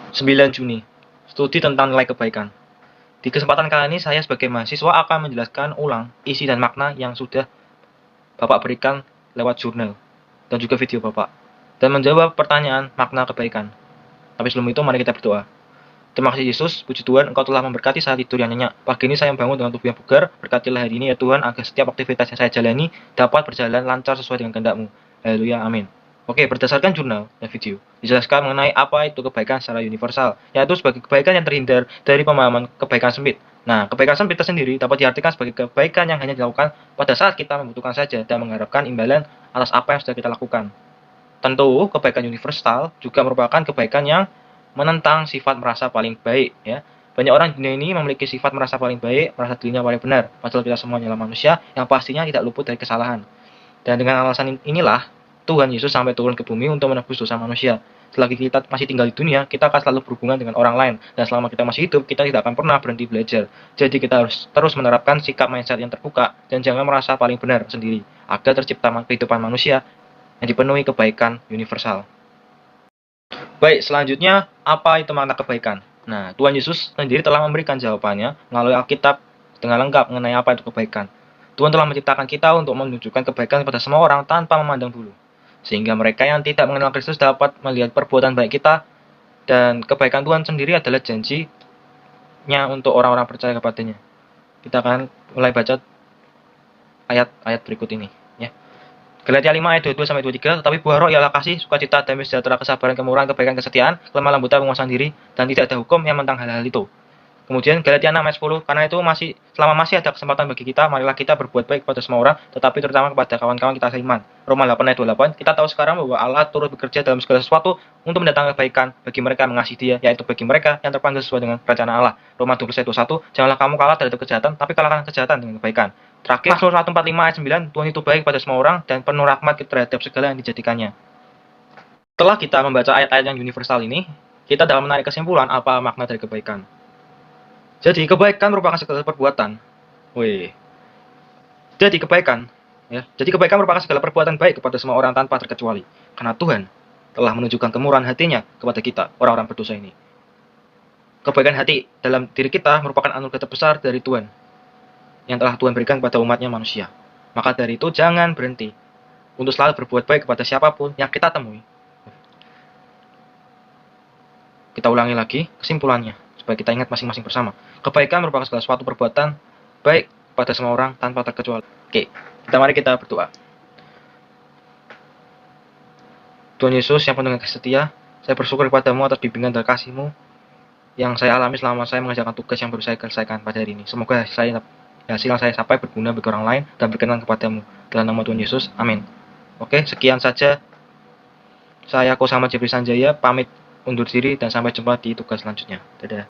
9 Juni, studi tentang nilai kebaikan. Di kesempatan kali ini saya sebagai mahasiswa akan menjelaskan ulang isi dan makna yang sudah Bapak berikan lewat jurnal dan juga video Bapak, dan menjawab pertanyaan makna kebaikan. Tapi sebelum itu mari kita berdoa. Terima kasih Yesus, puji Tuhan Engkau telah memberkati saat tidur yang nyenyak. Pagi ini saya bangun dengan tubuh yang bugar, berkatilah hari ini ya Tuhan agar setiap aktivitas yang saya jalani dapat berjalan lancar sesuai dengan kehendak-Mu. Haleluya, amin. Oke, berdasarkan jurnal dan video, dijelaskan mengenai apa itu kebaikan secara universal, yaitu sebagai kebaikan yang terhindar dari pemahaman kebaikan sempit. Nah, kebaikan sempit tersendiri dapat diartikan sebagai kebaikan yang hanya dilakukan pada saat kita membutuhkan saja dan mengharapkan imbalan atas apa yang sudah kita lakukan. Tentu, kebaikan universal juga merupakan kebaikan yang menentang sifat merasa paling baik, ya. Banyak orang di dunia ini memiliki sifat merasa paling baik, merasa dirinya paling benar, padahal kita semua adalah manusia yang pastinya tidak luput dari kesalahan. Dan dengan alasan inilah Tuhan Yesus sampai turun ke bumi untuk menebus dosa manusia. Selagi kita masih tinggal di dunia, kita akan selalu berhubungan dengan orang lain. Dan selama kita masih hidup, kita tidak akan pernah berhenti belajar. Jadi kita harus terus menerapkan sikap mindset yang terbuka dan jangan merasa paling benar sendiri, agar tercipta kehidupan manusia yang dipenuhi kebaikan universal. Baik, selanjutnya apa itu makna kebaikan? Nah, Tuhan Yesus sendiri telah memberikan jawabannya melalui Alkitab dengan lengkap mengenai apa itu kebaikan. Tuhan telah menciptakan kita untuk menunjukkan kebaikan kepada semua orang tanpa memandang bulu. Sehingga mereka yang tidak mengenal Kristus dapat melihat perbuatan baik kita, dan kebaikan Tuhan sendiri adalah janjinya untuk orang-orang percaya kepadanya. Kita akan mulai baca ayat-ayat berikut ini, ya. Galatia 5 ayat 22-23, tetapi buah roh ialah kasih, sukacita, damai sejahtera, kesabaran, kemurahan, kebaikan, kesetiaan, kelemah lembutan, penguasaan diri, dan tidak ada hukum yang menentang hal-hal itu. Kemudian Galatia 6 ayat 10, karena itu selama masih ada kesempatan bagi kita, marilah kita berbuat baik kepada semua orang, tetapi terutama kepada kawan-kawan kita seiman. Roma 8 ayat 28, kita tahu sekarang bahwa Allah turut bekerja dalam segala sesuatu untuk mendatangkan kebaikan bagi mereka yang mengasihi Dia, yaitu bagi mereka yang terpanggil sesuai dengan rencana Allah. Roma 12 ayat 21, janganlah kamu kalah terhadap kejahatan, tapi kalahkan kejahatan dengan kebaikan. Terakhir, Mazmur 145 ayat 9, Tuhan itu baik pada semua orang dan penuh rahmat terhadap segala yang dijadikannya. Setelah kita membaca ayat-ayat yang universal ini, kita dapat menarik kesimpulan apa makna dari kebaikan. Jadi kebaikan merupakan segala perbuatan. Jadi kebaikan merupakan segala perbuatan baik kepada semua orang tanpa terkecuali. Karena Tuhan telah menunjukkan kemurahan hatinya kepada kita, orang-orang berdosa ini. Kebaikan hati dalam diri kita merupakan anugerah terbesar dari Tuhan yang telah Tuhan berikan kepada umatnya manusia. Maka dari itu jangan berhenti untuk selalu berbuat baik kepada siapapun yang kita temui. Kita ulangi lagi kesimpulannya supaya kita ingat masing-masing bersama. Kebaikan merupakan segala suatu perbuatan baik pada semua orang tanpa terkecuali. Oke, mari kita berdoa. Tuhan Yesus yang penuh dengan kasih setia, saya bersyukur kepadamu atas bimbingan dan kasih-Mu yang saya alami selama saya mengerjakan tugas yang baru saya selesaikan pada hari ini. Semoga hasil yang saya sampai berguna bagi orang lain dan berkenan kepadamu. Dalam nama Tuhan Yesus, amin. Oke, sekian saja. Saya Kosama Jepri Sanjaya, pamit undur diri dan sampai jumpa di tugas selanjutnya. Dadah.